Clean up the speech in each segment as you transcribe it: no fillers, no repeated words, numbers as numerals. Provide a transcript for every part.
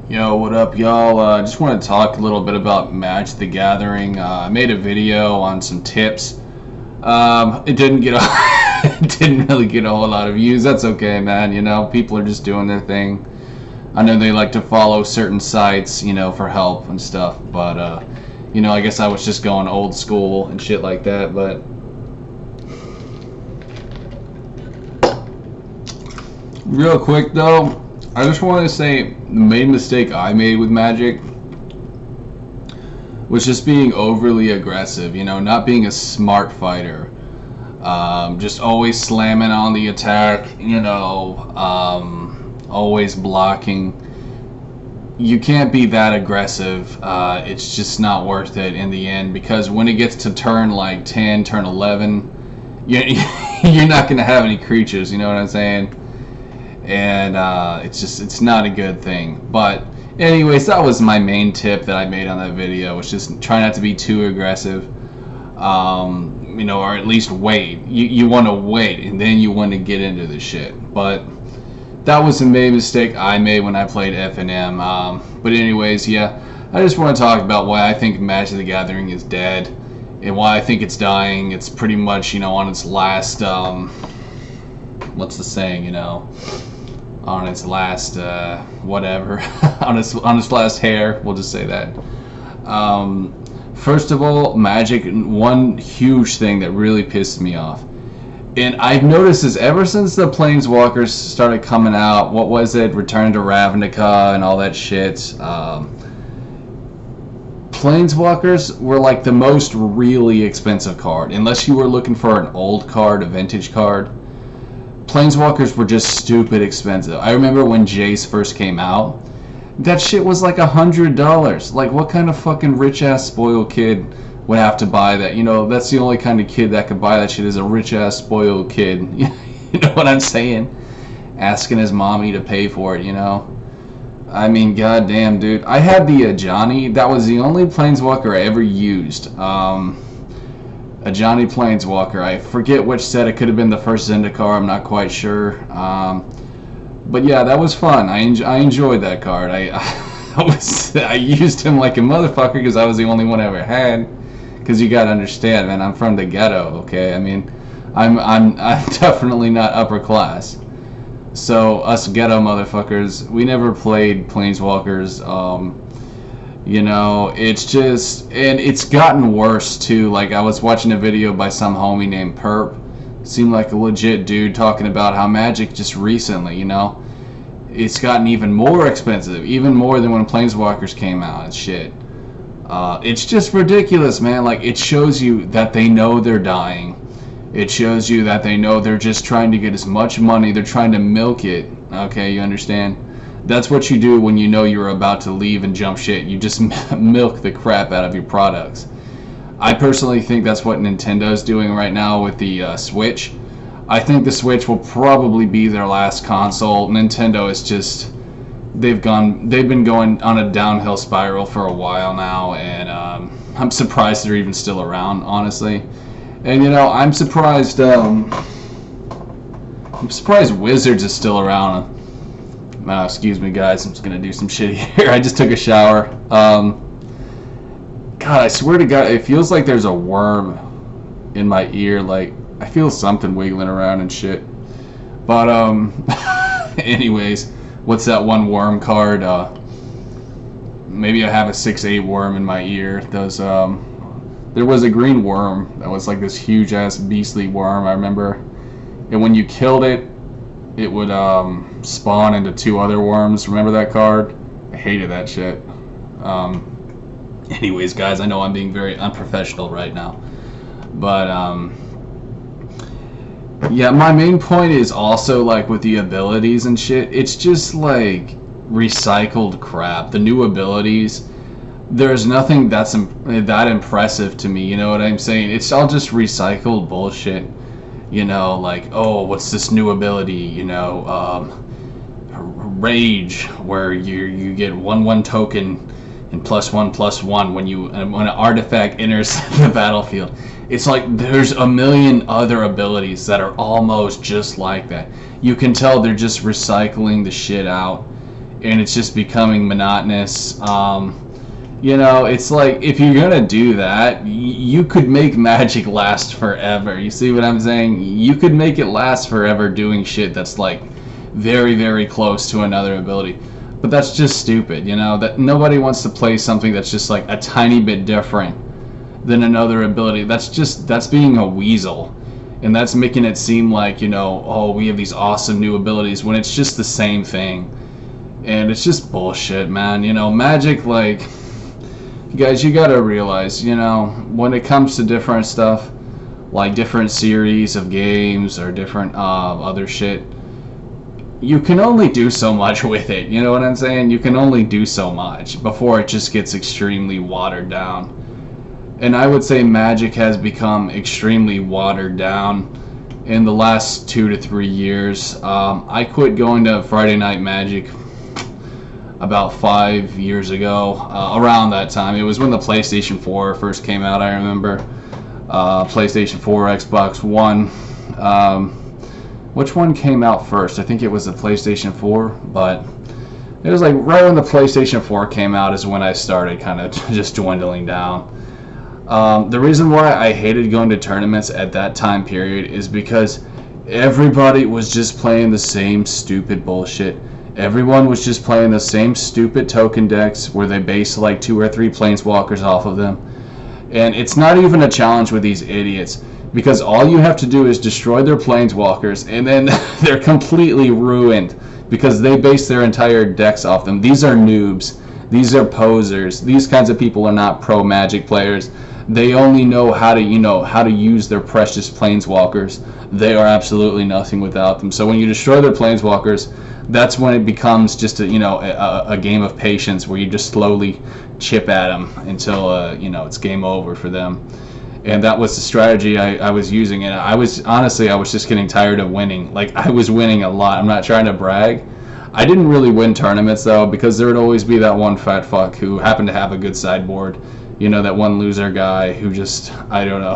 Yo, what up, y'all? Just want to talk a little bit about Magic the Gathering. I made a video on some tips. It didn't get it didn't really get a whole lot of views. That's okay, man. You know, people are just doing their thing. I know they like to follow certain sites, you know, for help and stuff. But you know, I guess I was just going old school and shit like that. But real quick though, I just want to say the main mistake I made with Magic was just being overly aggressive, you know, not being a smart fighter. Just always slamming on the attack, you know, always blocking. You can't be that aggressive. It's just not worth it in the end, because when it gets to turn like 10, turn 11, you're not going to have any creatures, you know what I'm saying? And it's not a good thing. But anyways, that was my main tip that I made on that video, was just try not to be too aggressive, you know, or at least wait. You want to wait, and then you want to get into the shit. But that was the main mistake I made when I played FNM. But anyways, yeah, I just want to talk about why I think Magic the Gathering is dead, and why I think it's dying. It's pretty much, you know, on its last, what's the saying, you know, on its last whatever, on its last hair, we'll just say that. First of all, Magic, one huge thing that really pissed me off, and I've noticed this ever since the Planeswalkers started coming out. What was it? Return to Ravnica and all that shit. Planeswalkers were like the most really expensive card, unless you were looking for an old card, a vintage card. Planeswalkers were just stupid expensive. I remember when Jace first came out, that shit was like $100. Like, what kind of fucking rich ass spoiled kid would have to buy that? You know, that's the only kind of kid that could buy that shit, is a rich ass spoiled kid. You know what I'm saying? Asking his mommy to pay for it, you know? I mean, goddamn, dude. I had the Ajani. That was the only Planeswalker I ever used. A Johnny Planeswalker. I forget which set. It could have been the first Zendikar. I'm not quite sure. But yeah, that was fun. I enjoyed that card. I used him like a motherfucker because I was the only one I ever had. Because you gotta understand, man, I'm from the ghetto. Okay, I mean, I'm definitely not upper class. So us ghetto motherfuckers, we never played Planeswalkers. You know, it's just, and it's gotten worse too. Like, I was watching a video by some homie named Perp. Seemed like a legit dude talking about how Magic just recently, you know, it's gotten even more expensive, even more than when Planeswalkers came out and shit. It's just ridiculous, man. Like, it shows you that they know they're dying. It shows you that they know they're just trying to get as much money. They're trying to milk it. Okay, you understand? That's what you do when you know you're about to leave and jump shit. You just milk the crap out of your products. I personally think that's what Nintendo's doing right now with the Switch. I think the Switch will probably be their last console. Nintendo is just, they've been going on a downhill spiral for a while now, and I'm surprised they're even still around, honestly. And you know, I'm surprised Wizards is still around. Excuse me, guys. I'm just gonna do some shit here. I just took a shower. God, I swear to God, it feels like there's a worm in my ear. Like, I feel something wiggling around and shit. But anyways, what's that one worm card? Maybe I have a 6/8 worm in my ear. Those there was a green worm that was like this huge ass beastly worm, I remember. And when you killed it, it would spawn into 2 other worms. Remember that card? I hated that shit. Anyways, guys, I know I'm being very unprofessional right now. But, yeah, my main point is also, like, with the abilities and shit, it's just, like, recycled crap. The new abilities, there's nothing that impressive to me, you know what I'm saying? It's all just recycled bullshit. You know, like, oh, what's this new ability? You know, Rage, where you get 1/1 token and +1/+1 when an artifact enters the battlefield. It's like there's a million other abilities that are almost just like that. You can tell they're just recycling the shit out and it's just becoming monotonous. You know, it's like, if you're gonna do that, you could make Magic last forever. You see what I'm saying? You could make it last forever doing shit that's like very, very close to another ability. But that's just stupid, you know? That nobody wants to play something that's just like a tiny bit different than another ability. That's being a weasel. And that's making it seem like, you know, oh, we have these awesome new abilities when it's just the same thing. And it's just bullshit, man. You know, Magic, like, guys, you gotta realize, you know, when it comes to different stuff, like different series of games or different other shit, you can only do so much with it. You know what I'm saying? You can only do so much before it just gets extremely watered down. And I would say Magic has become extremely watered down in the last 2 to 3 years. I quit going to Friday Night Magic about 5 years ago, around that time. It was when the PlayStation 4 first came out, I remember. PlayStation 4, Xbox One. Which one came out first? I think it was the PlayStation 4, but it was like right when the PlayStation 4 came out is when I started kind of just dwindling down. The reason why I hated going to tournaments at that time period is because everybody was just playing the same stupid bullshit. Everyone was just playing the same stupid token decks where they base like 2 or 3 planeswalkers off of them. And it's not even a challenge with these idiots, because all you have to do is destroy their planeswalkers and then they're completely ruined because they base their entire decks off them. These are noobs. These are posers. These kinds of people are not pro Magic players. They only know how to, you know, how to use their precious planeswalkers. They are absolutely nothing without them. So when you destroy their planeswalkers, that's when it becomes just a, you know, a game of patience where you just slowly chip at them until you know, it's game over for them. And that was the strategy I was using, and I was just getting tired of winning. Like, I was winning a lot. I'm not trying to brag. I didn't really win tournaments though, because there would always be that one fat fuck who happened to have a good sideboard. You know, that one loser guy who just, I don't know,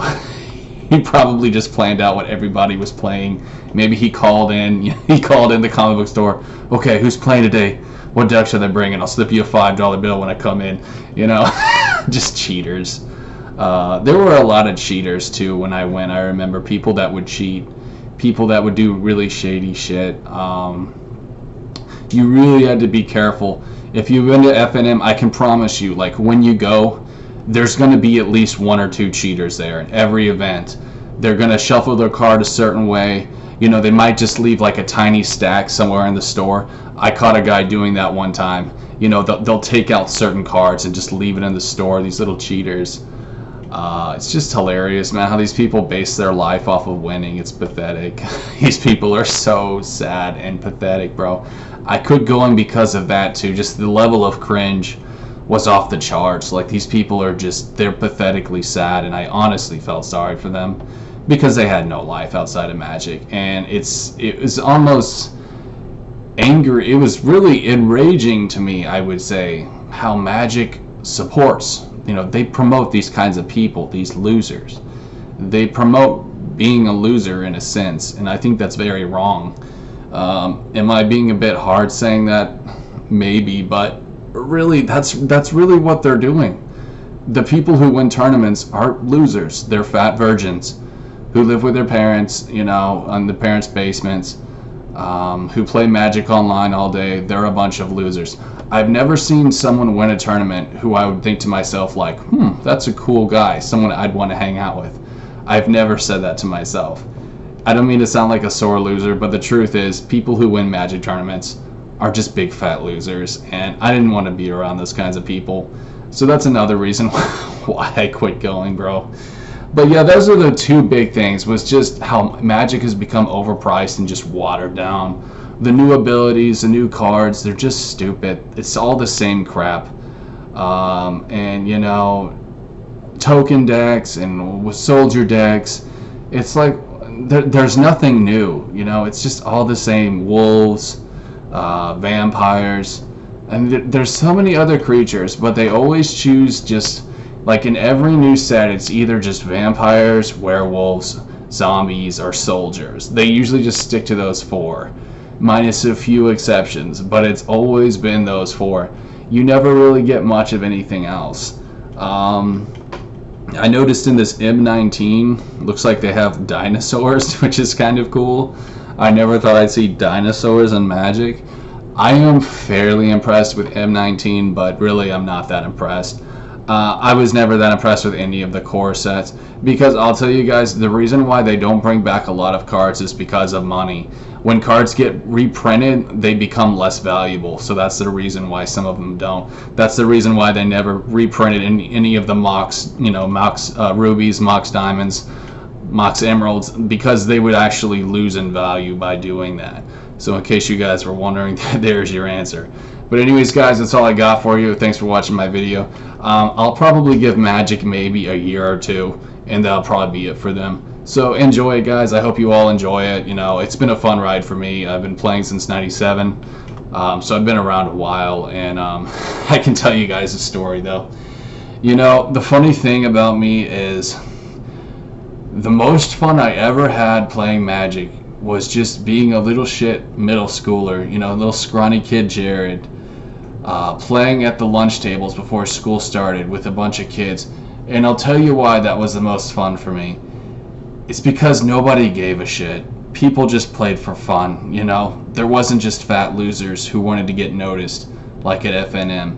he probably just planned out what everybody was playing. Maybe he called in the comic book store. Okay, who's playing today? What deck should I bring? And I'll slip you a $5 bill when I come in. You know, just cheaters. There were a lot of cheaters too when I went. I remember people that would cheat, people that would do really shady shit. You really had to be careful. If you've been to FNM, I can promise you, like, when you go, there's going to be at least 1 or 2 cheaters there in every event. They're going to shuffle their card a certain way. You know, they might just leave like a tiny stack somewhere in the store. I caught a guy doing that one time. You know, they'll take out certain cards and just leave it in the store, these little cheaters. It's just hilarious, man, how these people base their life off of winning. It's pathetic. These people are so sad and pathetic, bro. I quit going because of that too. Just the level of cringe was off the charts. Like, these people are just, they're pathetically sad, and I honestly felt sorry for them because they had no life outside of Magic. And it was almost angry. It was really enraging to me, I would say, how Magic supports. You know, they promote these kinds of people, these losers. They promote being a loser in a sense, and I think that's very wrong. Am I being a bit hard saying that? Maybe, but really, that's really what they're doing. The people who win tournaments are losers. They're fat virgins who live with their parents, you know, in the parents' basements, who play Magic online all day. They're a bunch of losers. I've never seen someone win a tournament who I would think to myself like, that's a cool guy, someone I'd want to hang out with. I've never said that to myself. I don't mean to sound like a sore loser, but the truth is, people who win Magic tournaments are just big fat losers, and I didn't want to be around those kinds of people. So that's another reason why I quit going, bro. But yeah, those are the 2 big things, was just how Magic has become overpriced and just watered down. The new abilities, the new cards, they're just stupid. It's all the same crap. And, you know, token decks and soldier decks, it's like there's nothing new. You know, it's just all the same. Wolves, vampires, and there's so many other creatures, but they always choose just, like, in every new set, it's either just vampires, werewolves, zombies, or soldiers. They usually just stick to those 4. minus a few exceptions, but it's always been those four. You never really get much of anything else. I noticed in this M19, looks like they have dinosaurs, which is kind of cool. I never thought I'd see dinosaurs in Magic. I am fairly impressed with M19, but really I'm not that impressed. I was never that impressed with any of the core sets, because I'll tell you guys, the reason why they don't bring back a lot of cards is because of money. When cards get reprinted, they become less valuable, so that's the reason why some of them don't. That's the reason why they never reprinted any of the Mox, Mox Rubies, Mox Diamonds, Mox Emeralds, because they would actually lose in value by doing that. So in case you guys were wondering, there's your answer. But anyways, guys, that's all I got for you. Thanks for watching my video. I'll probably give Magic maybe a year or two, and that'll probably be it for them. So enjoy it, guys. I hope you all enjoy it. It's been a fun ride for me. I've been playing since '97, so I've been around a while, and I can tell you guys a story, though. The funny thing about me is the most fun I ever had playing Magic was just being a little shit middle schooler, little scrawny kid Jared, playing at the lunch tables before school started with a bunch of kids. And I'll tell you why that was the most fun for me. It's because nobody gave a shit. People just played for fun, There wasn't just fat losers who wanted to get noticed, like at FNM.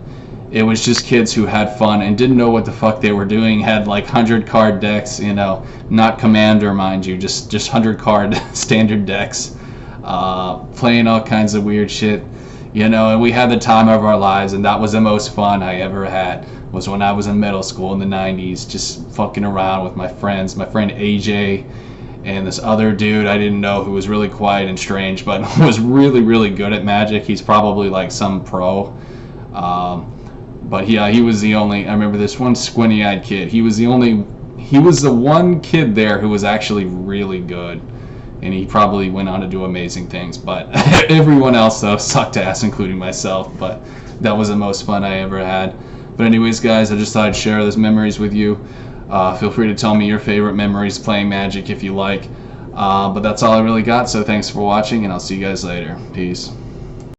It was just kids who had fun and didn't know what the fuck they were doing, had like 100 card decks, not Commander, mind you, just 100 card standard decks, playing all kinds of weird shit, and we had the time of our lives, and that was the most fun I ever had, was when I was in middle school in the 90s, just fucking around with my friends, my friend AJ, and this other dude I didn't know who was really quiet and strange, but was really, really good at Magic. He's probably like some pro. But yeah, he was the only, I remember this one squinty-eyed kid. He was the one kid there who was actually really good. And he probably went on to do amazing things. But everyone else, though, sucked ass, including myself. But that was the most fun I ever had. But anyways, guys, I just thought I'd share those memories with you. Feel free to tell me your favorite memories playing Magic if you like. But that's all I really got, so thanks for watching, and I'll see you guys later. Peace.